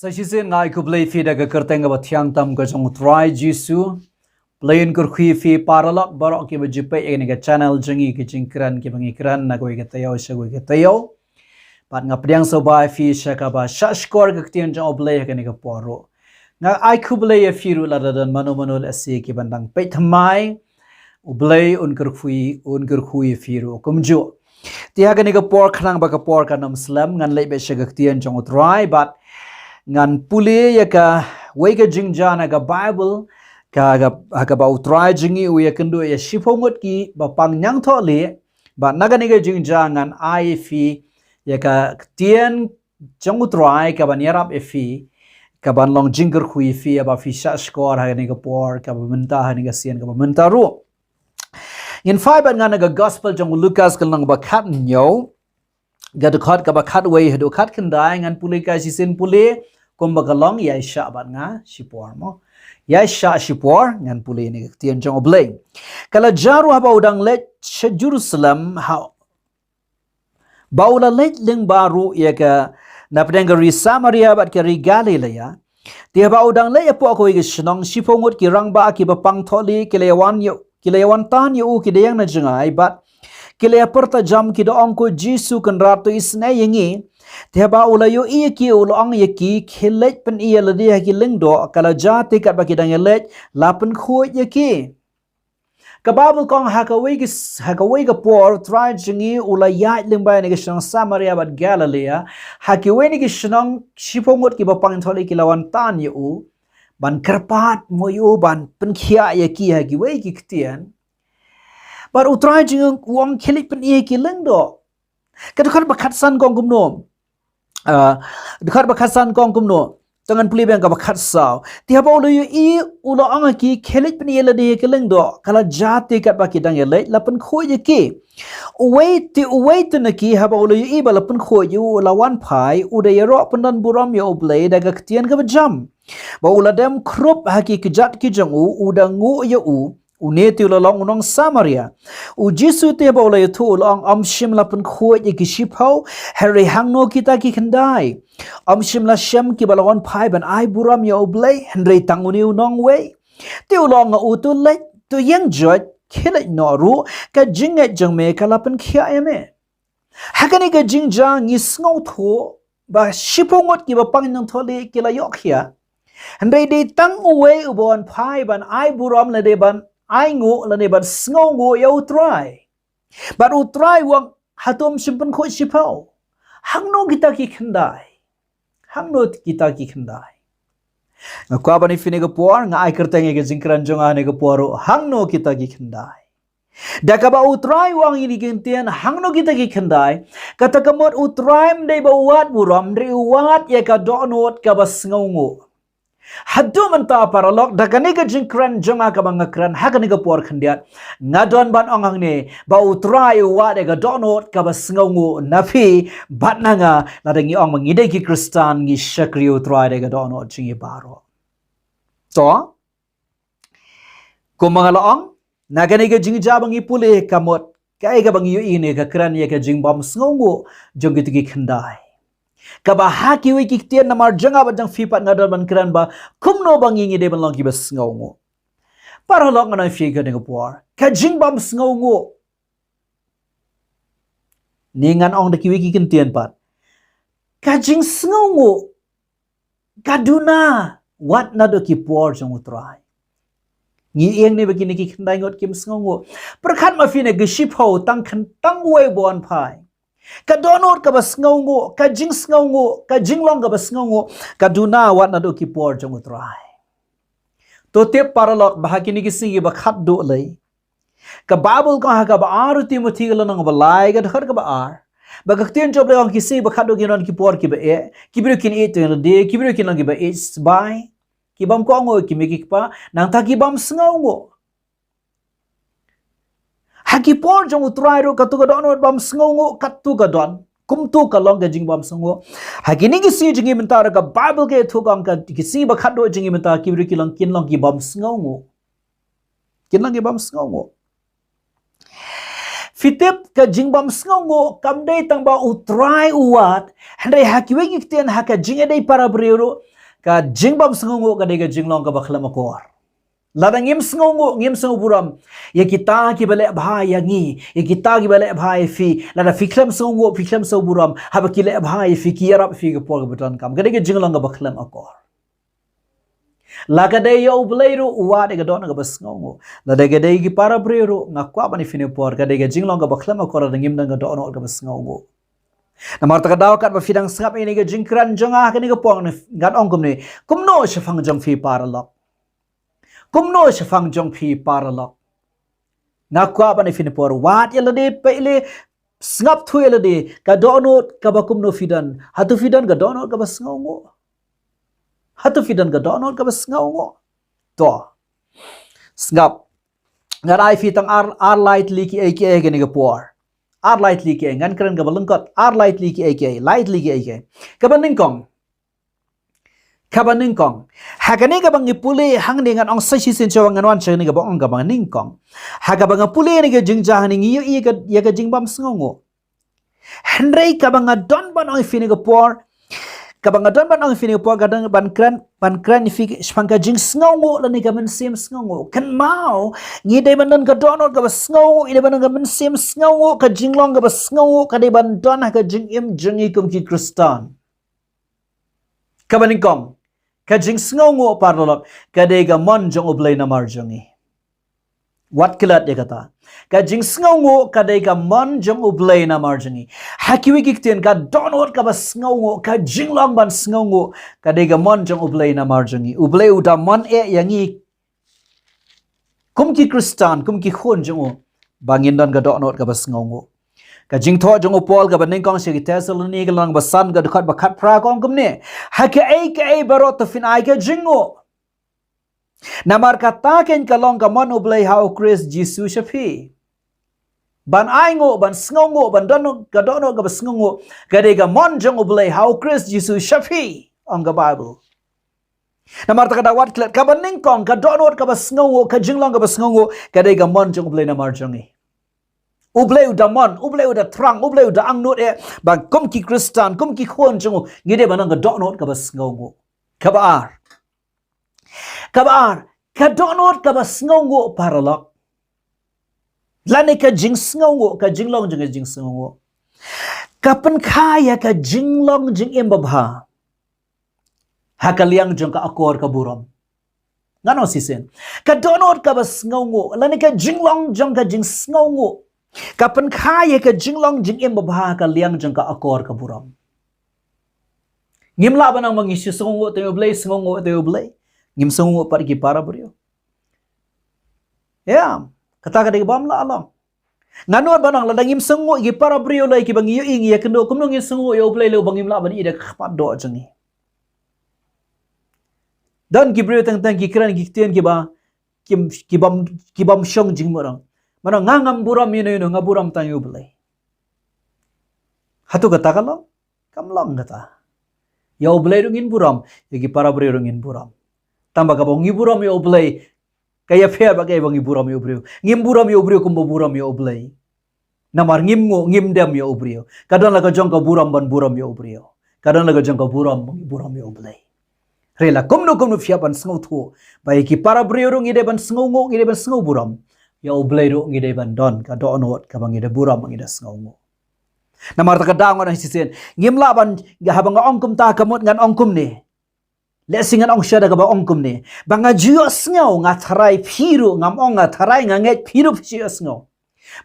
Sa shisin ngai ku play fi daga kerteng ba thiang tam ka jong try jisu plain kur khi fi paralak barok ki ba jipe ni ga channel jengi ki jingkran ki bangi kran na ko ga tayo sha ko ga tayo pat nga pdiang so ba fi sha ka ba sha score ka tian jong play ka ni ga poro nga ai ku play a fi ru la dan mano mano la se ki bandang pe thamai u play un kur khui fi ru kumjo tia ga ni ga por khnang ba ka por ka nam slam ngan le be sha ga tian jong try but ngan puli ya ka wega jingjana ga bible ka ba utrai jingi u ya kendo ya shipongot ki ba pang nyang tho le ba nagani ga jingja ngan ai fi ya ka tien jong utrai ka ban yarap e fi ka ban long jinger khui fi ba fi sha score ha ni ga por ka ba menta ha ni ga sian ka ba menta ru in five ban ngan ga gospel jong Loukas ka lang ba khat nyo ga de khat ka ba khat wei do khat Khyndai ngan puli ka si sin puli kumba galong ya sha ban nga sipor mo ya sha sipor ngan puli ni tian jong oblay kala jaru ha ba udang let Jerusalem ha baula let ling baru ya ka na pedangari Samaria bat ka ri Galilea dia ba udang le ya po ko ig snong sipongot ki rang ba ki ba pang tholi kilewan tan yu ki deyang na jangai bat kilea perta jam ki do angko Jisu kan ratu isna yengi Tiaba ulayo iya ki ulong yaki khilet pen iya ladi haki lingdo kala jati kat baki dang yelet lapen khuat yaki kababul kong hakawai ga por try jingi ulayat limbai ni gishnong Samaria bat Galilea hakiwe ni gishnong sipongot ki bapang tholi kilawan tan yu ban kerpat moyu ban penkhia yaki hakiwe ki ktian bar utrai jingi wong khilet pen iya ki lingdo kadukar bakat san kong kumnom dekat bakasan kong kumno tangan puli bang ka bakat saw tiap ulo yu I ulo anga ki khelit pni yela de keleng do kala jati kat baki dang yela lapen kho ye ki wait na ki haba ulo yu I ba lapen kho yu lawan phai uda yero pandan buram yo oblay daga ktian ka jam ba ula dem krup haki kijat ki jangu uda ngu ye uneti ulong unong Samaria u Jisu te ba ula yu ulong amshim lapen kho ye ki shipau Harry Hangno kita ki Khyndai amshim la shem ki balon phai ban ai buram yo oblay Henry tanguni unong we te ulong u tu le tu yang jot khile no ru ka jinget jangme kalapen khia eme hakani ka jingja ngi sngo tho ba shipongot ki ba pang nang thole ki la yok khia Henry de tang we ubon phai ban ai buram le de ban ai ngu la ne ban sngo ngu yo try but u try wang hatom simpan kho sipau hangno kita ki Khyndai hangno kita ki Khyndai ngakwa bani fini ga por nga ai kerteng ge jingkran jonga ne ga poro hangno kita ki Khyndai dakaba u try wang ini gentian hangno kita ki Khyndai kata kamot u try mdei ba wat buram ri wat ya ka donot ka bas ngongo hadu menta paralog dakani ga jingkran jonga ka bang kran hakani ga por khandiat ngadon ban ongang ne ba u try wat ga donot ka bas ngongo nafi batnanga ladangi ong mangide ki kristan gi shakri u try ga donot jingi baro to kumangala ong nagani ga jingi jabang ipule kamot kai ga bang yu ine ka kran ye ka jingbam sngongo jongi ki Khyndai kaba haki we ki tian namar janga ba jang fipat ngadon ban kran ba kumno bang ingi de ban long ki bas sngongo para long na fi ga ne por ka jingbam sngongo ningan ong de ki we ki kin tian pat ka jing sngongo kaduna wat na do ki por jong utrai ngi eng ne ba ki ne ki Khyndai ngot kim sngongo perkhat ma fi ne giship ho tang we bon phai ka donot ka bas ngongo ka jing sngongo ka jinglong ka bas ngongo ka duna wat na do ki por jong utrai to te paralok bahakini ki singi ba khat do lei ka bible ka ha ka ba ar Timothy ka lang ba lai ka dhar ka ba ar ba ka tien job le ki singi ba khat do ki non ki por ki ba e ki biro kin e to de ki biro kin lang ki ba e bai ki bam ko ngo ki me ki pa nang ta ki bam sngongo haki por jong utrai ro katu ka don bam sngongo katu ka don kum tu ka long ka jing bam sngongo haki ni ki si jingi mentar ka bible ke thu kam ka ki si ba khat do jingi mentar ki biro ki long ki bam sngongo kin lang ki bam sngongo fitip ka jingbam sngongo kam dei tang ba utrai uat handai haki we ki ten haka jinga dei para brero ka jingbam sngongo ka de ka jinglong ka bakhlam akor lada ngim sngongo buram ya kita ki bale bha ya ngi ya kita ki bale bha fi lada fiklam so buram haba ki le bha fi ki yarab fi ka por butan kam ka de ka jinglong ka bakhlam akor laka de yo bleru wa de ga don ga basngongo lada ga de ki para brero ngakwa bani fine por ka de ka jinglong ka bakhlam akor da ngim dang ga don ga basngongo namar ta daw kat ba fidang sngap ini ga jingkran jonga ka ni ga pong ngat ongkum ni kumno shafang jong fi paralok kumno shafang jong fi paralok ngakwa ba ni fin por wat yelade pele sngap thu yelade ka donot ka ba kumno fidan hatu fidan ga donot ka ba sngongo hatu fidan ga donot ka ba sngongo to sngap ngarai fi tang ar lightly ki ake ga ni ga por ar lightly ke ngan kran ga balungkot ar lightly ki ake ka baning kong hagani ga bang ipule hang ni ngan ong sai sin chaw ngan wan chen ni ga bang ga bang ning kong haga bang pule ni ga jing jah ni yu i ga jing bam sngongo henrei ka bang don ban ong fini ga por ka bang don ban ong fini ga por ga dang ban kran fi spang ga jing sngongo la ni ga men sim sngongo kan mau ngi de ban ga don ga ba sngongo i de ban ga men sim sngongo ka jing long ga ba sngongo ka de ban don ga jing im jing i kum ki kristan ka baning kong ka jing sngongo parlolok ka de ga mon jong oblay na marjongi wat kilat de kata ka jing sngongo ka de ga mon jong oblay na marjongi hakiwi kikten ka donot ka ba sngongo ka jing long ban sngongo ka de ga mon jong oblay na marjongi oblay uda mon e yangi kum ki kristan kum ki khon jongo bangin don ga donot ka ba sngongo ka jing tho jong opol ga baning kong sigi tesaloni ga lang ba san ga dukhat ba khat pra kong kumne ha ke ai barot to fin ai ga jingo namar ka ta ken ka long ka mon oblay ha o Chris Jesus shafi ban ai ngo ban sngongo ban dono ga ba sngongo ga de ga mon jong oblay ha o Chris Jesus shafi on ga bible namar ta ka dawat klet ka baning kong ka dono ka ba sngongo ka jinglong ga ba sngongo ga de ga mon jong oblay na marjongi ubleu da mon ubleu da trang ubleu da angnot e ba kom ki kristan kom ki khon chung ngide banang ga donot ka bas ngongo kabar ka donot ka bas ngongo paralok lane ka jing sngongo ka jinglong jing sngongo kapan khaya ka jinglong jing embabha hakaliang jong ka akor ka burom ngano sisen ka donot ka bas ngongo lane ka jinglong jong ka jing sngongo kapan khaya ka jinglong jing embabha ka liang jong ka akor ka burom ngimla banang mangisi sngongo te oblay sngongo te oblay ngim sngongo par ki para brio ya kata ka de bam la alam nganor banang la ngim sngongo gi para brio lai ki bang yu ing ya kendo kumno ngim sngongo yo oblay lo bangim la ban ida khpat do jangi dan ki brio tang ki kran ki ten ki ba ki bam shong jing morang mana ngangam buram yun nga buram tayo oblay hatu kata kalong kamlang kata ya oblay rungin buram yagi para brio rungin buram tamba ka bang buram yo oblay kaya fair bagay bang buram yo brio ngim buram yo brio kumbo buram yo oblay namar ngim dem yo brio kadang laga jong ka buram ban buram yo brio kadang laga jong ka buram yo oblay rela kumno fiapan sngo thu bai ki para brio rung ide ban sngo buram ya oblay ro ngide ban don ka donot ka bang ide buram bang ide sngo namar ta ka dang on sisen ngimla ban ga habang ongkum ta kamot ngan ongkum ni le singan ong shada ga ba ongkum ni banga jio sngo nga tharai phiru ngam ong nga tharai nga nget phiru phio sngo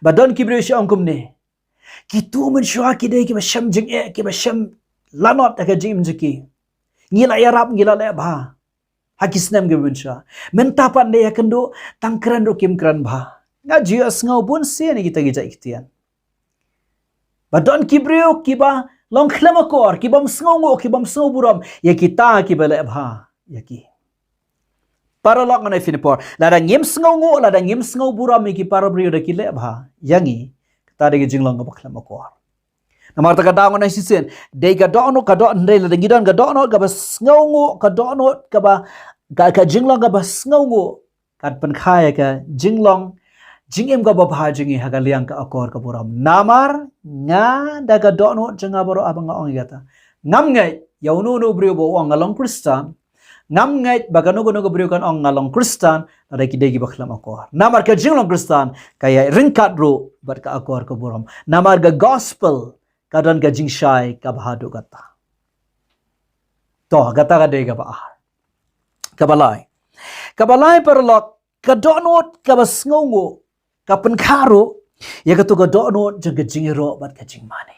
ba don kibri shi ongkum ni ki tu men shwa ki de ki ba sham jing e ki ba sham lanot ta ka jim jiki ngila yarap ngila le ba hakisnem ge bunsha menta pan de yakendo tangkran ro kim kran bha nga jio sngo bun se ni kita gi iktian badon kibrio kiba long khlamakor kibam sngo buram ya kita kibale bha yaki paralok ngane finipor lada ngim sngo buram ki parabrio de kile bha yangi kita de jinglong ga khlamakor namar ta kadang ngane sisen de ga dono ka do ndai lada ngidon ga dono ga sngo ka dono ka ba ka jinglong ga sngo kat pen khaya ka jinglong jingem ga babha jingi hagaliang ka akor ka buram namar nga daga dono jenga boro abang ong gata ngam ngai yauno no brio bo ong along kristan ngam ngai bagano gono gobrio kan ong ngalong Kristen ada ki degi bakhlam akor namar ka jinglong Kristen kaya ringkat ro bat ka akor ko borom namar ga gospel kadon ga jingshai ka bahadu kata to kata ka dega ba kabalai perlok ka donot ka basngongo ka penkaro ya ka tu ka donot jeng ka jingiro bat ka jingmane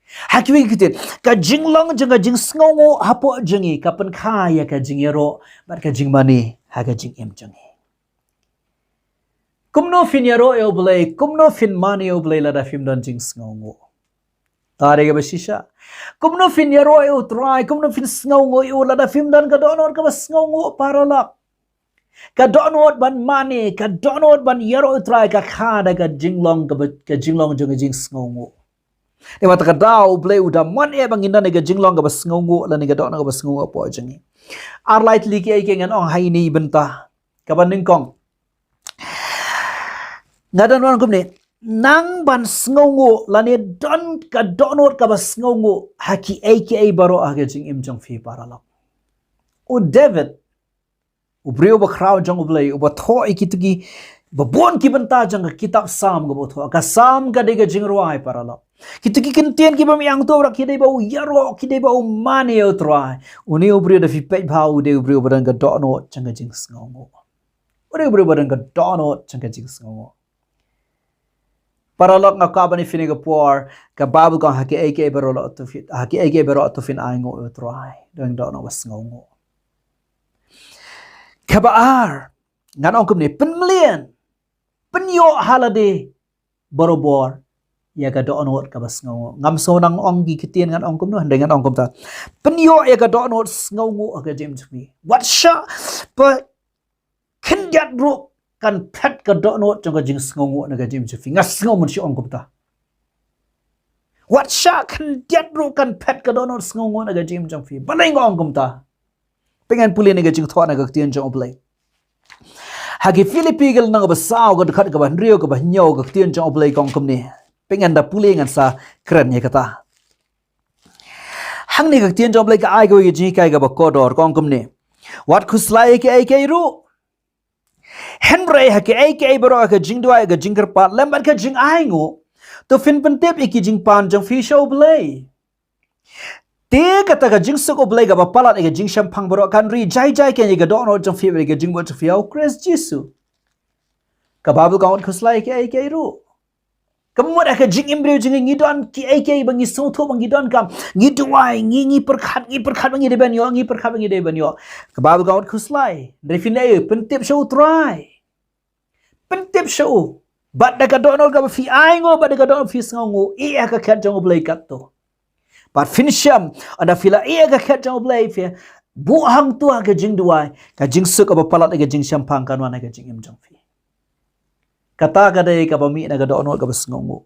Hakiwi kitin ka jinglong jeng ka jing sngongo hapo jengi ka penkaya ka jingiro bat ka jingmane ha ka jing em jengi kumno fin yaro e oblay kumno fin mani oblay la da film don jing sngongo tare ga basisha kumno fin yaro e utrai kumno fin sngongo e la da film don ka donot ka basngongo parolak ka donot ban mani ka donot ban yaro utrai ka khada ka jinglong jeng ka jing sngongo ni mata ka dau play udah man e bang inda nega jinglong ga basngongo la nega dona ga basngongo po jengi ar light liki ai kengan ong hai ni benta ka banding kong ngadan wan kumne nang ban sngongo la ne don ka donot ka basngongo haki ai baro aga jing im jong fi parala o David u brio ba kraw jong play u ba tho ikitugi ba bon ki benta jang kitab Salm ga bo tho ka Salm ga de ga jing ruai parala Kita kintian ki bam yang tu rak kidai bau yaro kidai bau mane o trai. Uni ubri da fi pet bau de ubri badan ka dono changa jing sngongo. Uri ubri badan ka dono changa jing sngongo. Paralok nga ka bani fini ka por ka babu ka haki ake berolo to fit haki ake bero to fin aingo o trai. Doing dono was sngongo. Kabaar ngan ongkum ni penmelian penyo halade borobor ya ka donot ka basngongo ngam so nang ong gi kitien ngan ongkum no dengan ongkum ta penyo ya ka donot sngongo ka james mi what sha pa kinjat ru kan pet ka donot jong ka jing sngongo na ka james fi ngas sngongo mun si ongkum ta what sha kinjat ru kan pet ka donot sngongo na ka james jong fi balai ongkum ta pengen pulih ni ka jing thwa na ka kitien jong oblay hagi Filipigel nang ba saw ga khat ga ban rio ga ba nyo ga kitien jong oblay ongkum ni pengen da pulih ngan sa keren ya kata hang ni ka tien job like ai go ji kai ga ba kodor kong kum ni wat khuslai ke ai ke ru henry ha ke ai ke bro ka jing dua ga jingker pat lemban ka jing ai ngo to fin pentep iki jing pan jong fi show blay te kata ga jing sok blay ga ba palat ga jing shampang bro kan ri jai ke ga dono jong fi ga jing bo fi au Chris Jesu ka babu ka on khuslai ke ai ke ru kamu ada ke jing imbreu jing ngidon ki ai bangi soto bangi don kam ngiduai ngi perkhat bangi de banyo ngi perkhat bangi de banyo ke babu gaut khuslai refinai pentip show try pentip show bat da ka dono ga fi ai ngo bat da ka dono fi sngo e ka khat jong blai kat to bat finisham ada fila e ka khat jong blai fi bu hang tu ga jing duai ka jing suk ba palat ga jing shampang kan wana ga jing im jong fi kata kadai ka bami na gadonot ka basngongo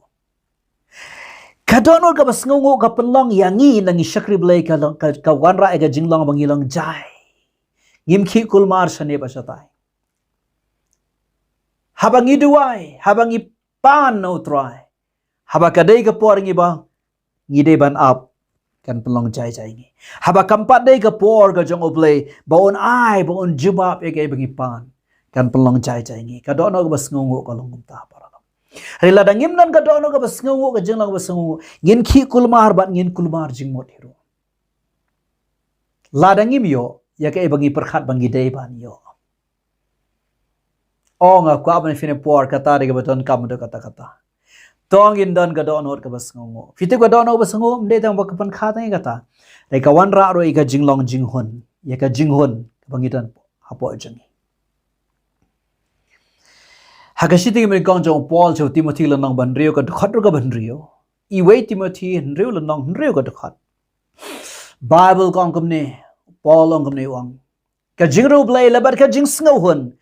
kadonot ka basngongo ka penlong yangi nangi shakri blai ka wanra ga jinglong bangilong jai ngimki kulmar sane basatai habangi duai habangi pan no try haba kadai ka poringi ba ngide ban up kan penlong jai ngi haba kampat dai ka por ka jong oblay baon ai baon jubab ga bangi pan kan pelong jai ngi ka dono ka basngongo ka longum ta paralo rela dangim nan ka dono ka basngongo ka jinglang basngongo ngin khi kulmar bat ngin kulmar jingmot hero la dangim yo ya ka bangi perkhat bangi dei ban yo onga ko abne fine por kata de ka baton kam do kata tong in don ka dono ka basngongo fitu ka dono basngongo mde tang ba kapan khat ngai kata re ka wan ra ro ka jinglong jinghon ya ka jinghon bangi dan hapo jangi Hakashiti mi kong jong Paul cho Timothy la nang ban rio ka khat ro ka ban rio I wei Timothy rio la nang rio ka khat Bible kong kum ne Paul ong kum ne wang ka jing ro blai la bar ka jing sngo hun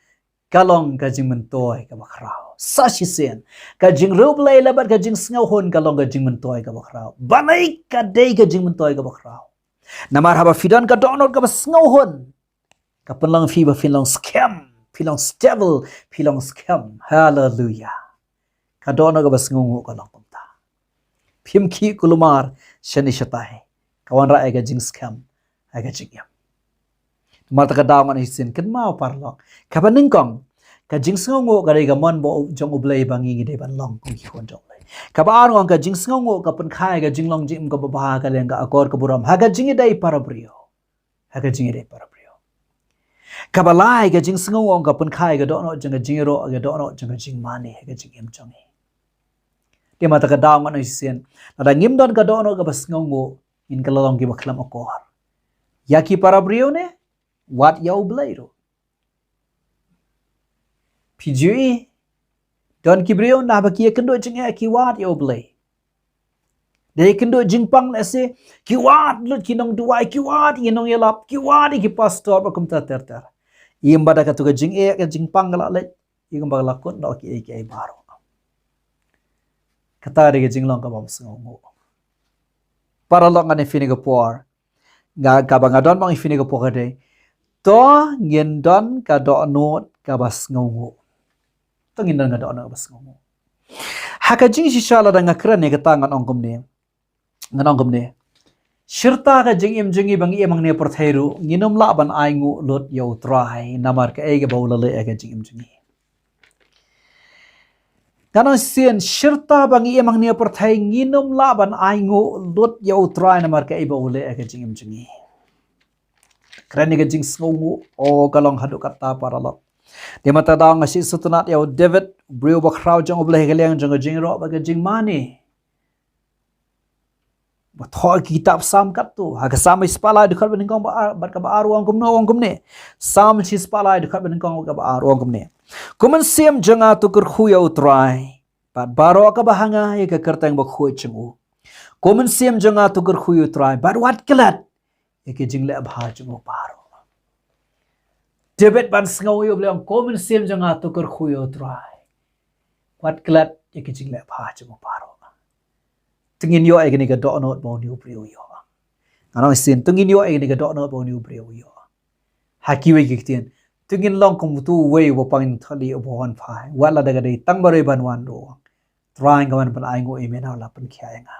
ka long ka jing man toy ka bakrao sa shi sen ka jing ro blai la bar ka jing sngo hun ka long ka jing man toy ka bakrao banai ka dei ka jing man toy ka bakrao namar haba fidan ka donor ka sngo hun ka penlang fi ba fin long scam Pilong stable, pilong scam. Hallelujah. Kadono ka basngungu ka lang kumta. Pimki kulumar shani shatai. Kawan ra ay ka jing scam. Ay ka jing yam. mata ka daw ngan isin kan mau parlok ka baning kong ka jing sngongo ka re ga mon bo jong ublei bangi ngi de ban long kong ki hon jong lai ka ba arong ka jing sngongo ka pen khai ga jing long jim ka ba ka leng ga akor ka buram ha ga jing dai parabrio ha ga jing dai parabrio ka ba lai ga jing sngongo ka pen khai ga do no jing ga jing ro ga do no jing ga jing mani ha ga jing em chong dia mata ka daw ngan isin ada ngim don ka do no ka bas sngongo in ka long ki ba khlam akor yaki parabrio ne wat ya ublei ro PGE don kibrio na ba ki kendo jing ki wat ya ublei de kendo jing pang na se ki wat lut ki nong duai ki wat ye nong yelap ki wat ki pastor ba kum ta ter ter im bada ka tu ka jing ka jing pang la le i ba la kon do ki ai baro kata de jing long ka ba sngongo para lo ngane fini ga por ga ka ba ngadon bang fini ga por de to ngien don ka do not ka ba sngongo to ngien don ka do no ba sngongo haka jing si shala da ngakra ne ka tangan ongkom ne nganong gumne shirta ka jing im jingi bang emang ne porthairu nginom la ban aingu lot yo trai namar ka ege bawla le ege jing im jingi kana sien shirta bang emang ne porthai nginom la ban aingu lot yo trai namar ka ege bawla ege jing im jingi krani ka jing sngongu o kalong hadu kata paralo de mata daw ngasi sutunat yo David brio ba khrau jong oble geleng jong jing ro ba jing mani thoi kitab sam kat tu ha ka sam ispala de khat ben kong ba ka ba arwang kum no kum ne sam chi ispala de khat ben kong ka ba arwang kum ne kuman sim janga tu kur khuya utrai bat baro ka ba hanga ye ka kertang ba khoi chingu kuman sim janga tu kur khuya utrai bat wat klat ye ke jingle bha chingu baro David ban sngo yo blem kuman sim janga tu kur khuya utrai wat klat ye ke jingle bha chingu baro tungin yo agni ka do not bo new brio yo anong sin tungin yo agni ka do not bo new brio yo haki we gitien tungin long kum tu we wo pang thali bo wan phai wala daga dei tang bare ban wan do trying ga wan ban ai ngo email la pan khya nga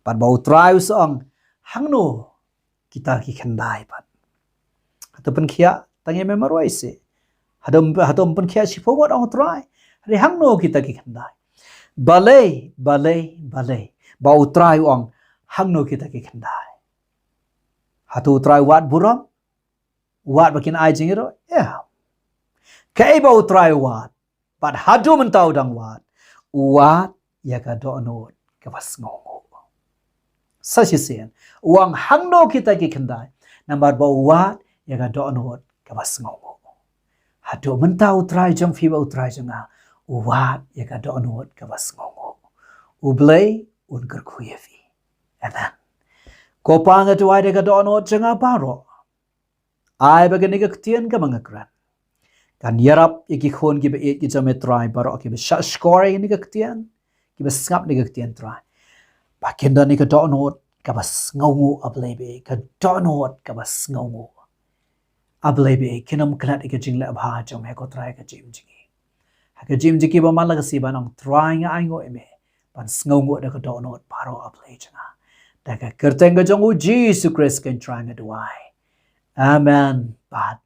pat bo try song hangno kita ki Khyndai pat to pan khya tangi me marwai se hadom pan khya si pho ong try re hangno kita ki Khyndai balai bau try ong hangno kita ki Khyndai hatu try wat buram wat bakin ai jingiro yeah kai bau try wat but hadu mentau dang wat ya ka do no ka bas ngongo sashi sen wang hangno kita ki Khyndai number bau wat ya ka do no ka bas ngongo hadu mentau try jong fi bau try jong wat ya ka do no ka bas ngongo ublei un ker khuyevi amen ko panga tu ai de ka do no janga baro ai ba gani ka tien ka mangakran kan yarap iki khon ki be ki jame try baro ki be score ni ka tien ki be skap ni ka tien try ba kenda ni ka do no ka bas ngongo ablei be ka do no ka bas ngongo ablei be kinam klat ka jingla bha jom he ko try ka jim jingi ha ka jim jingi ba malaga si banong trying ai ngo eme pan sngongo da ka do no paro ablei janga da ka kerteng ka jong Jesus Christ kan trying to why amen but